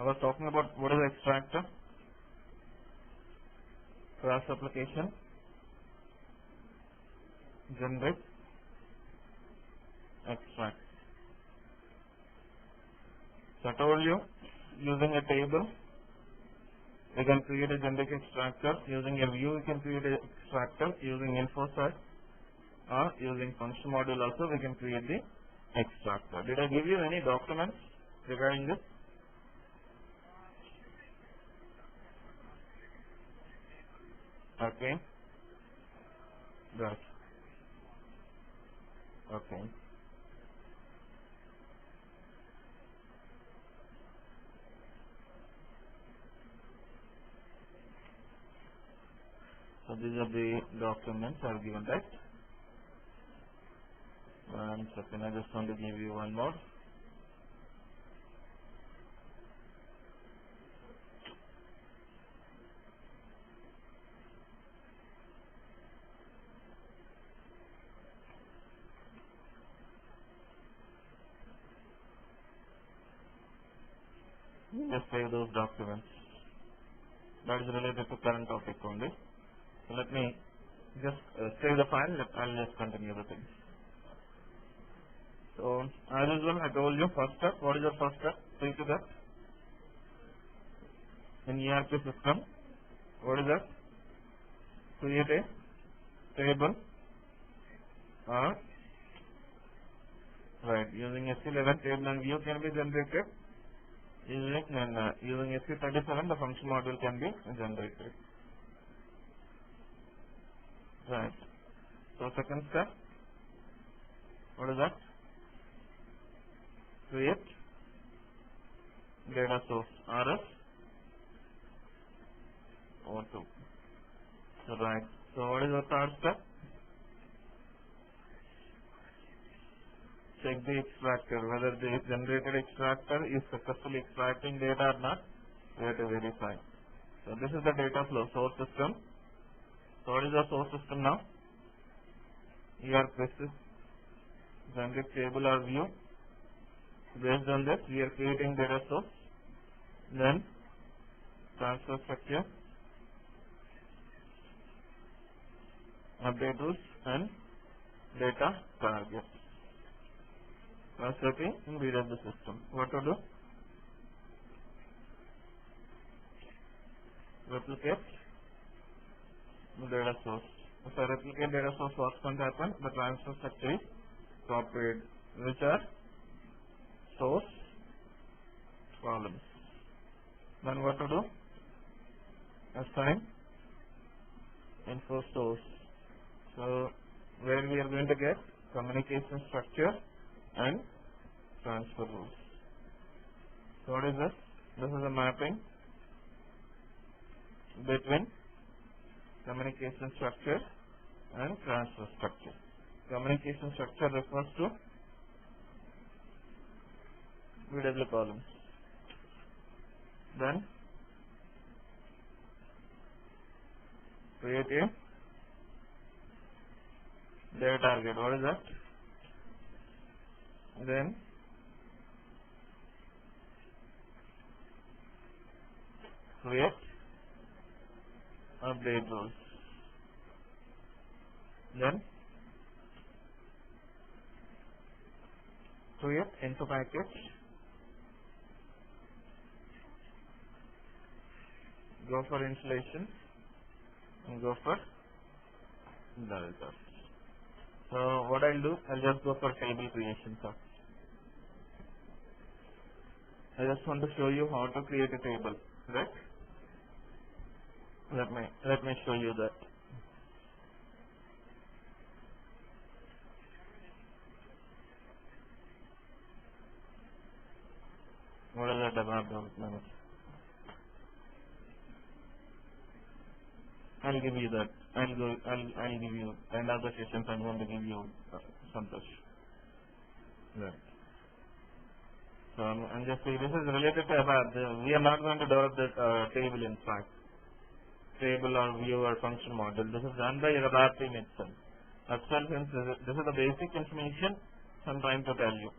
I was talking about what is extractor, class application, generate, extract. So I told you, using a table, we can create a generic extractor. Using a view, we can create an extractor. Using info set or using function module also, we can create the extractor. Did I give you any documents regarding this? Okay. Right. Okay. So these are the documents I have given, right? 1 second, I just want to give you one more. Just save those documents. That is related to current topic only. So let me just save the file. I'll just continue the things. So as usual, I told you first step. What is the first step? See to that. In ERP system, what is that? Create a table or right using SC11 table and view can be generated. Using SC37 the function module can be generated. Right. So second step, what is that? Create data source RS O2. So right. So what is the third step? Check the extractor, whether the generated extractor is successfully extracting data or not. We have to verify. So this is the data flow source system. So what is the source system now? ERP is generic table or view. Based on that, we are creating data source, then transfer structure, update rules, and data target. SAP in BW system. What to do? Replicate data source. If I replicate data source, what's going to happen? The transfer structure is copied, which are source columns. Then what to do? Assign info source. So where we are going to get communication structure and transfer rules. So what is this? This is a mapping between communication structure and transfer structure. Communication structure refers to BW columns. Then create a data target. What is that? Then create update rules. Then create info package. Go for installation and go for the results. So what I'll do, I'll just go for table creation first. I just want to show you how to create a table, right? Let me show you that. What is that about development? I'll give you that. I'll give you end of the sessions. I'm going to give you Santosh. Right. So I'm just saying this is related to ABAP. We are not going to develop the table in fact. Table or view or function model. This is done by ABAP team itself. Since this is the basic information, I'm trying to tell you.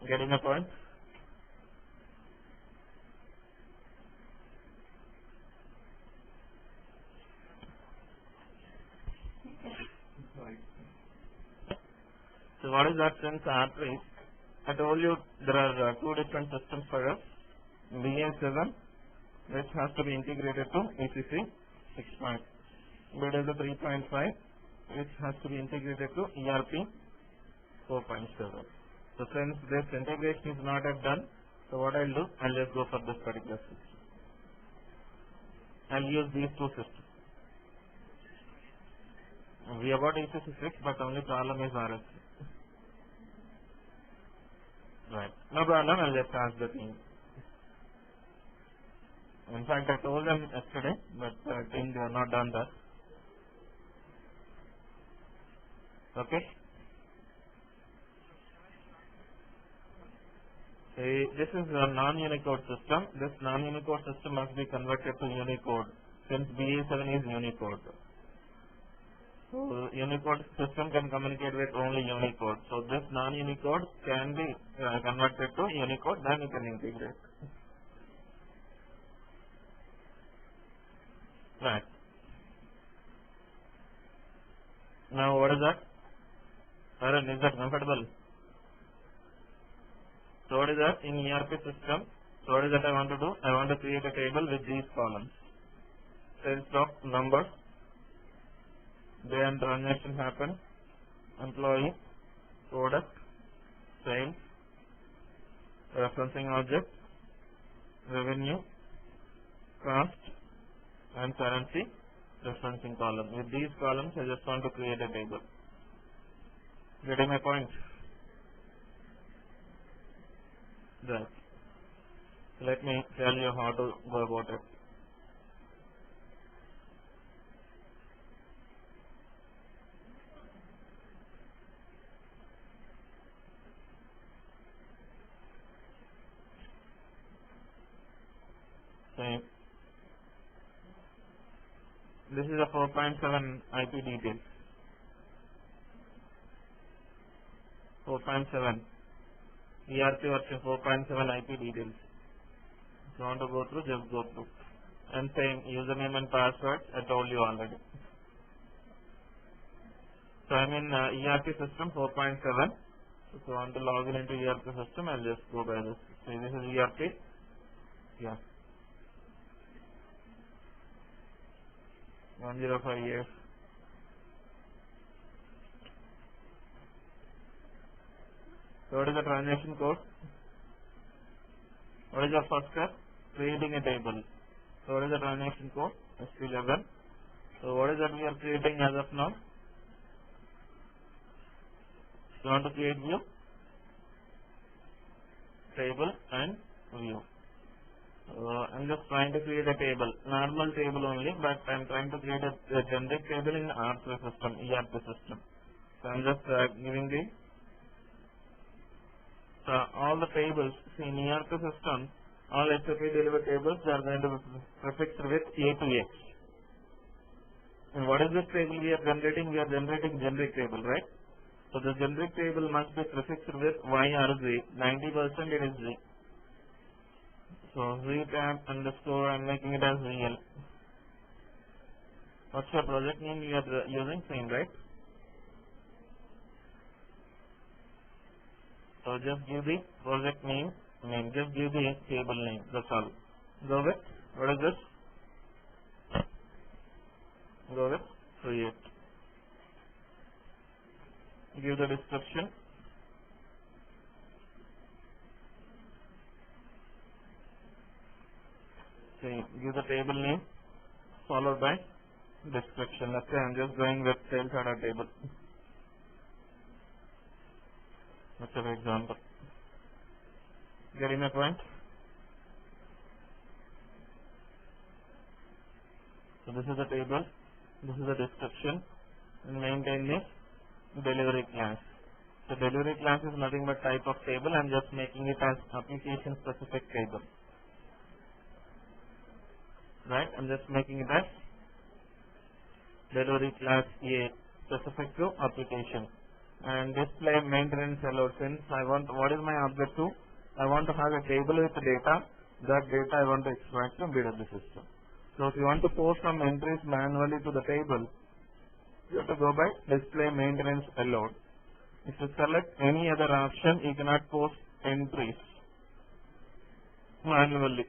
Getting a point? what is that since R3? I told you there are two different systems for us. BA7, which has to be integrated to ECC 6. BW 3.5, which has to be integrated to ERP 4.7. So since this integration is not yet done, so what I'll do, I'll just go for this particular system. I'll use these two systems. We have got ECC 6, but only problem is RSC. Right. No problem, I'll just ask the team. In fact, I told them yesterday, but I think they have not done that. Okay. This is a non-Unicode system. This non-Unicode system must be converted to Unicode since BA7 is Unicode. So Unicode system can communicate with only Unicode. So this non-Unicode can be converted to Unicode, then you can integrate. Right. Now what is that? Arun, is that comfortable? So what is that in ERP system? So what is that I want to do? I want to create a table with these columns. Sales stock, numbers, day and transaction happen, employee, product, sales, referencing object, revenue, cost, and currency referencing column. With these columns, I just want to create a table. Getting my point? Right. Let me tell you how to go about it. So, this is a 4.7 IP details. 4.7 ERP version 4.7 IP details. If you want to go through, just go through. And same username and password, I told you already. So I'm in ERP system 4.7. If you want to log in into ERP system, I'll just go by this. So this is ERP. Yeah. 105 years. So what is the transaction code? What is the first step? Creating a table. So what is the transaction code? SP11. So what is that we are creating as of now? So want to create view, table and view. I'm just trying to create a table, normal table only, but I'm trying to create a generic table in R3 system, ERP system. So I'm just giving the all the tables in ERP system, all SAP delivered tables, they are going to be prefixed with A to X. And what is this table we are generating? We are generating generic table, right? So the generic table must be prefixed with Y or Z. 90% it is Z. So Z tab underscore, I'm making it as real. What's your project name you are using? Same, right? So just give the project name, just give the table name, that's all. Go with, what is this? Go with create. Give the description. See, give the table name followed by description. Let's say I'm just going with sales order table. That's an example. Getting my point? So this is the table, this is the description, and maintain the delivery class. So delivery class is nothing but type of table. I'm just making it as application specific table. Right? I'm just making it as delivery class A specific to application. And display maintenance allowed, since I want, what is my objective? I want to have a table with data. That data I want to extract from BW system. So if you want to post some entries manually to the table, you have to go by display maintenance allowed. If you select any other option, you cannot post entries manually.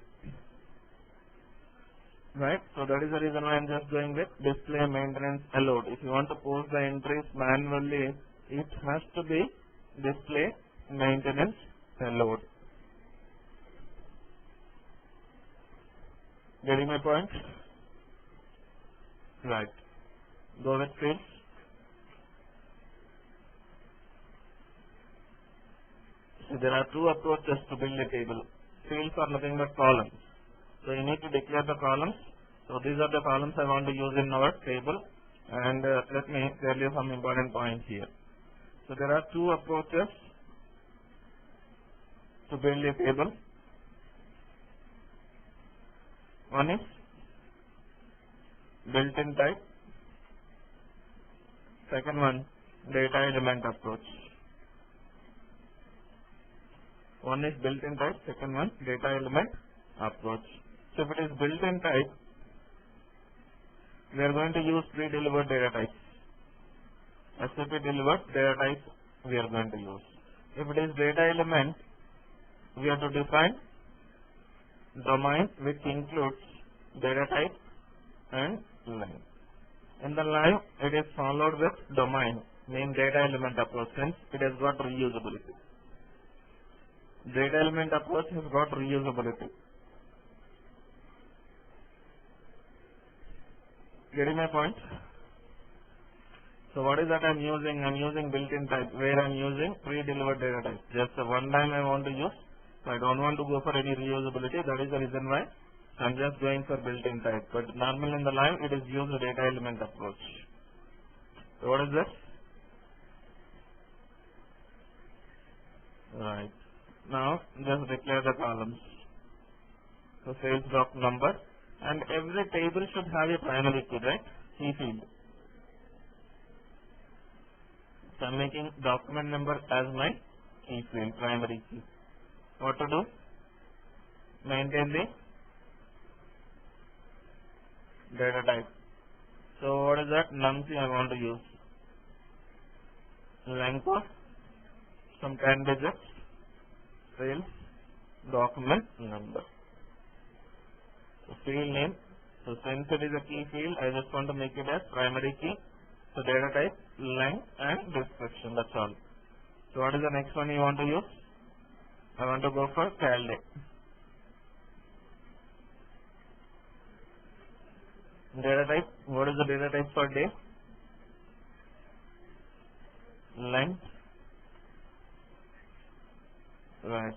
Right? So that is the reason why I am just going with display maintenance allowed. If you want to post the entries manually, it has to be display maintenance allowed. Getting my point? Right. Go with fields. So there are two approaches to build a table. Fields are nothing but columns. So you need to declare the columns. So these are the columns I want to use in our table. And let me tell you some important points here. So there are two approaches to build a table. One is built-in type. Second one, data element approach. One is built-in type, second one, data element approach. So if it is built-in type, we are going to use pre-delivered data types. SAP delivered data types we are going to use. If it is data element, we have to define domain which includes data type and line. In the line, it is followed with domain, named data element approach, since it has got reusability. Data element approach has got reusability. Getting my point? So what is that I am using? I am using built-in type, where I am using pre-delivered data type. Just one time I want to use. So I don't want to go for any reusability. That is the reason why I am just going for built-in type. But normally in the line, it is used data element approach. So what is this? Right. Now just declare the columns. So sales doc number, and every table should have a primary key, right? Key field. So I am making document number as my key field, primary key. What to do? Maintain the data type. So what is that? Num I want to use. Length of some 10 digits. Sales document number. So field name. So since it is a key field, I just want to make it as primary key. So data type, length and description. That's all. So what is the next one you want to use? I want to go for cal day. Data type. What is the data type for day? Length. Right.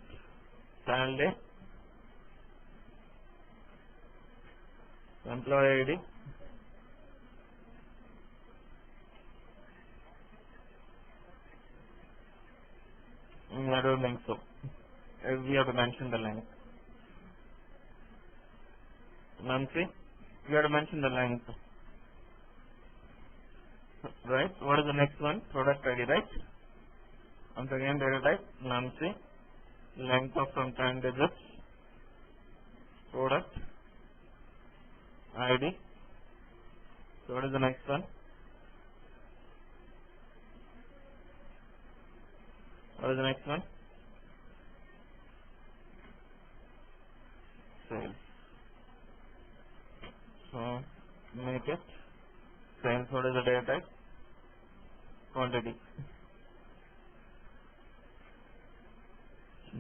Cal day. Employee ID. I don't think so. We have to mention the length. Monthly. We have to mention the length. Right. What is the next one? Product ID, right? Once again, data type, monthly. Length of some 10 digits. Product ID. So what is the next one? What is the next one? Sales. So make it sales. What is the data type? Quantity.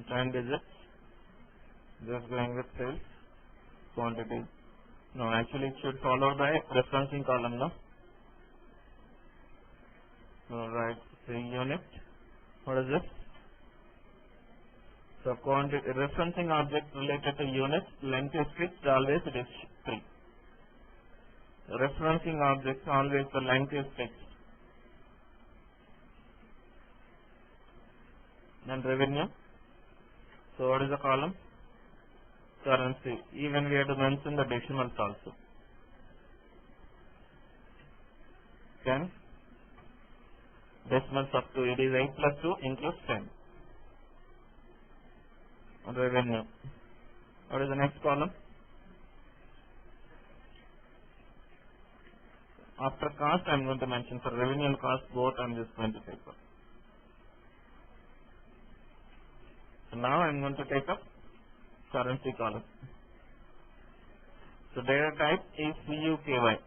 10 digits. Just going with sales quantity. No, actually it should follow by referencing column, no? Right. So unit. What is this? So quantity referencing object related to unit, length is fixed, always it is free. Referencing objects, always the length is fixed. Then revenue. So what is the column? Currency. Even we have to mention the decimals also. 10. Decimals up to, it is 8 plus 2 includes 10. Revenue. What is the next column? After cost, I am going to mention for revenue and cost both I am just going to take. So now I'm going to take up currency column. So data type is CUKY,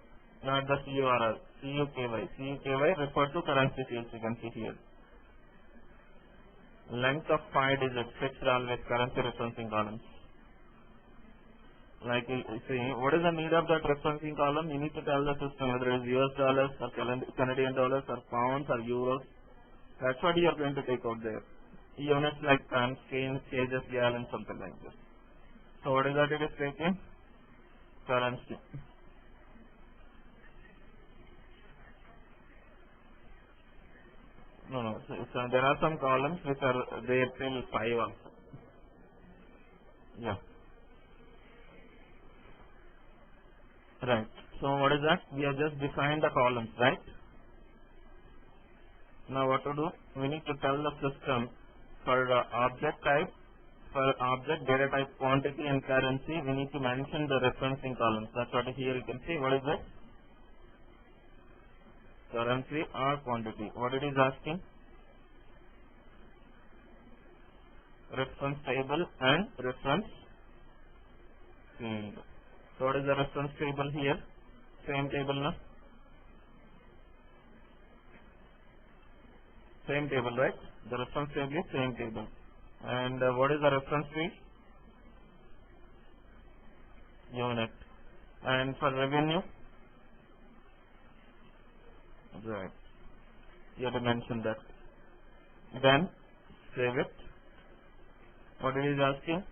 not the CURL. CUKY. CUKY refers to currency fields, you can see here. Length of 5 digits, fixed always currency referencing columns. Like you see, what is the need of that referencing column? You need to tell the system whether it is US dollars or Canadian dollars or pounds or euros. That's what you are going to take out there. Units like tons, canes, cages, gallons, something like this. So what is that it is taking? Currency. No. So there are some columns which are there till 5 also. Yeah. Right. So what is that? We have just defined the columns, right? Now what to do? We need to tell the system for the object type, for object data type, quantity and currency, we need to mention the referencing columns. That's what here you can see. What is that? Currency or quantity. What it is asking? Reference table and reference field. So what is the reference table here? Same table, no? Same table, right? The reference table is same table. And what is the reference field? Unit. And for revenue? Right. You have to mention that. Then save it. What it is asking?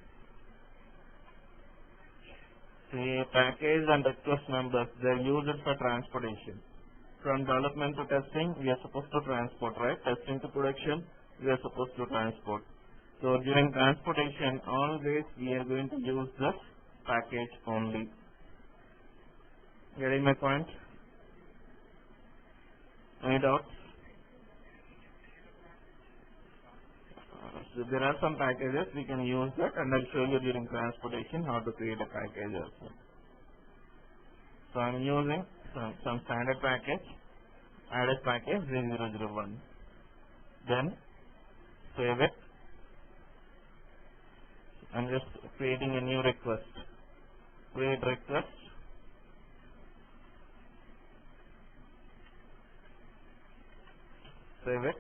The package and request numbers, they are used for transportation. From development to testing, we are supposed to transport, right? Testing to production, we are supposed to transport. So during transportation, always we are going to use the package only. Getting my point? Any doubts? So there are some packages we can use that, and I'll show you during transportation how to create a package also. So I'm using some standard package, added package 0001. Then save it. I'm just creating a new request. Create request. Save it.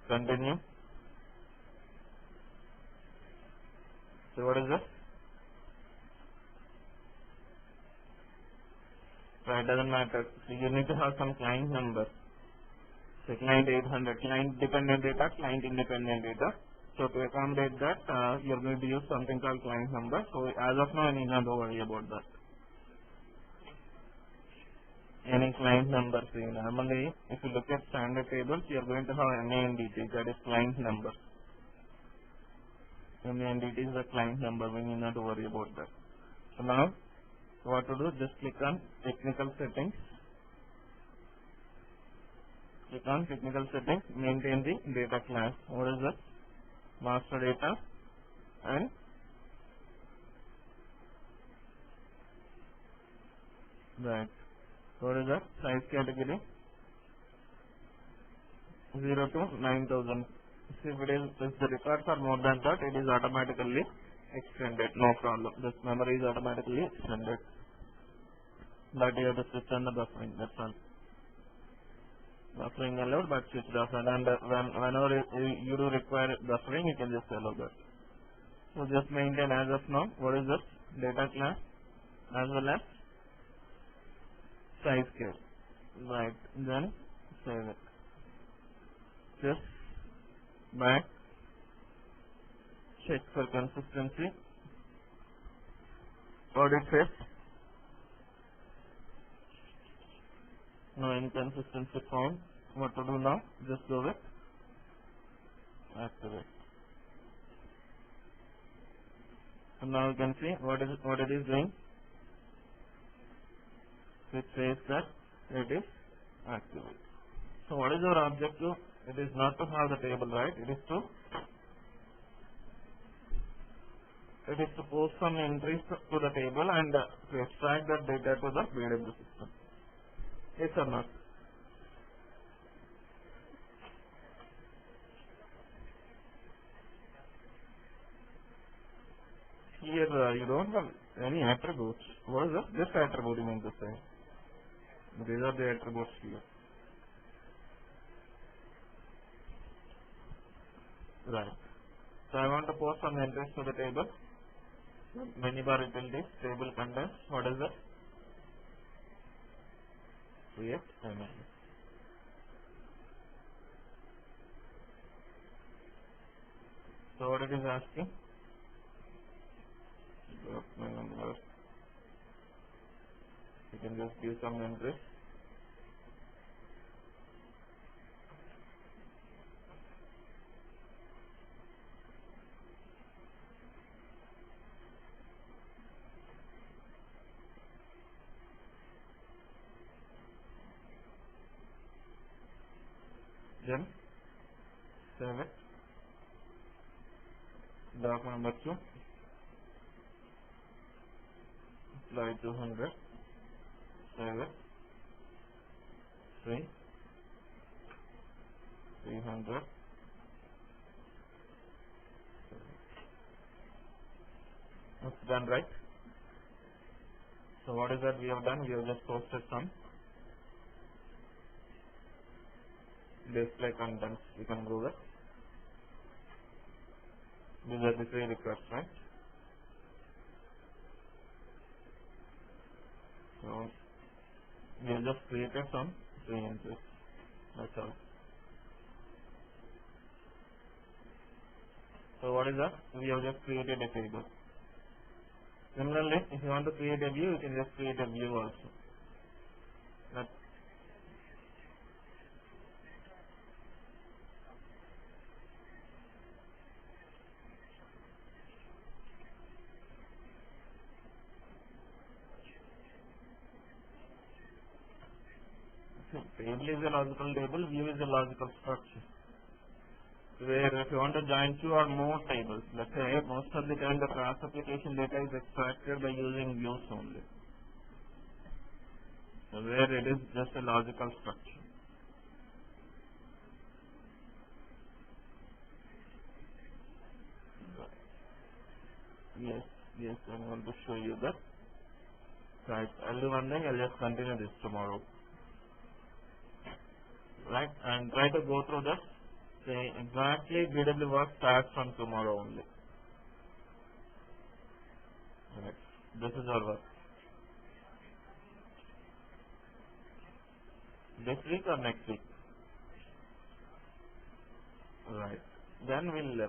Continue. So what is this? Right, doesn't matter. So you need to have some client number. So client 800, client dependent data, client independent data. So to accommodate that, you're going to use something called client number. So as of now, I need not to worry about that. Any client number. See, normally, if you look at standard tables, you're going to have NANDT, that is client number. NANDT is the client number. We need not to worry about that. So now, what to do? Just click on technical settings. Click on technical settings. Maintain the data class. What is that? Master data and right. What is that? Size category 0 to 9000. If the records are more than that, it is automatically extended. No problem. This memory is automatically extended. But you have to switch on the buffering. That's all. Buffering allowed, but switch off. And whenever you do require buffering, you can just allow that. So just maintain as of now. What is this? Data class as well as size scale. Right. Then save it. Just back. Check for consistency. Audit test. No inconsistency found. What to do now? Just go with activate. So now you can see what it is doing. It says that it is activate. So what is our objective? It is not to have the table, right? It is to post some entries to the table and to extract that data to the BW system. Yes or not? here you don't have any attributes. What is this? This attribute you mean to say? These are the attributes here. Right. So I want to post some entries to the table. Minibar utilities, table contents. What is that? Create image. So what it is asking? Number. You can just give some entries. Then save it. Document number 2. Slide 200. Save it. 300. It's done, right? So what is that we have done? We have just posted some display contents. You can go there. These are the 3 requests, right? So we have just created some 3 entries. That's all. So what is that? We have just created a table. Similarly, if you want to create a view, you can just create a view also. That table is a logical table, view is a logical structure. Where if you want to join 2 or more tables, let's say most of the time the class application data is extracted by using views only. So where it is just a logical structure. Yes, yes, I want to show you that. Right, I'll do one thing, I'll just continue this tomorrow. Right, and try to go through that. Say exactly BW work starts from tomorrow only. Right, this is our work. This week or next week? Right, then we'll